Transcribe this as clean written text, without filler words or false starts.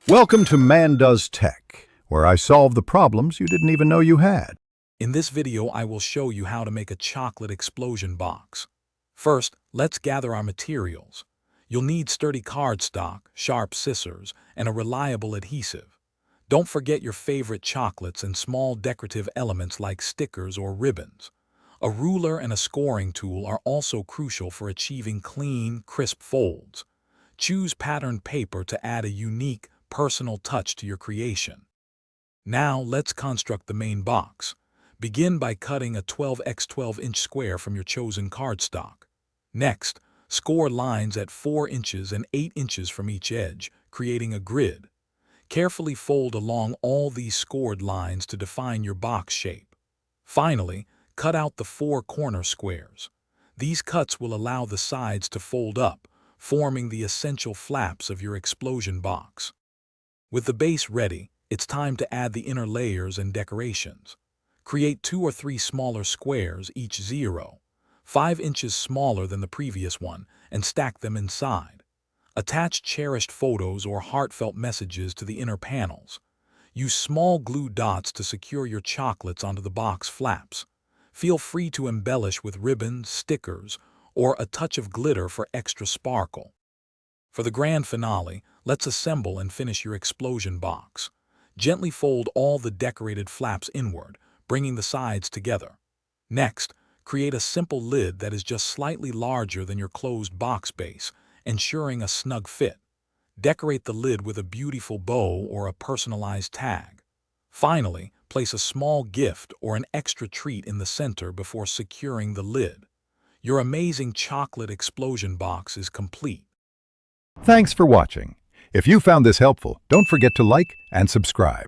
Welcome to Man Does Tech, where I solve the problems you didn't even know you had. In this video, I will show you how to make a chocolate explosion box. First, let's gather our materials. You'll need sturdy cardstock, sharp scissors, and a reliable adhesive. Don't forget your favorite chocolates and small decorative elements like stickers or ribbons. A ruler and a scoring tool are also crucial for achieving clean, crisp folds. Choose patterned paper to add a unique, personal touch to your creation. Now let's construct the main box. Begin by cutting a 12x12-inch square from your chosen cardstock. Next, score lines at 4 inches and 8 inches from each edge, creating a grid. Carefully fold along all these scored lines to define your box shape. Finally, cut out the 4 corner squares. These cuts will allow the sides to fold up, forming the essential flaps of your explosion box. With the base ready, it's time to add the inner layers and decorations. Create 2 or 3 smaller squares, each 0.5 inches smaller than the previous one, and stack them inside. Attach cherished photos or heartfelt messages to the inner panels. Use small glue dots to secure your chocolates onto the box flaps. Feel free to embellish with ribbons, stickers, or a touch of glitter for extra sparkle. For the grand finale, let's assemble and finish your explosion box. Gently fold all the decorated flaps inward, bringing the sides together. Next, create a simple lid that is just slightly larger than your closed box base, ensuring a snug fit. Decorate the lid with a beautiful bow or a personalized tag. Finally, place a small gift or an extra treat in the center before securing the lid. Your amazing chocolate explosion box is complete. Thanks for watching. If you found this helpful, don't forget to like and subscribe.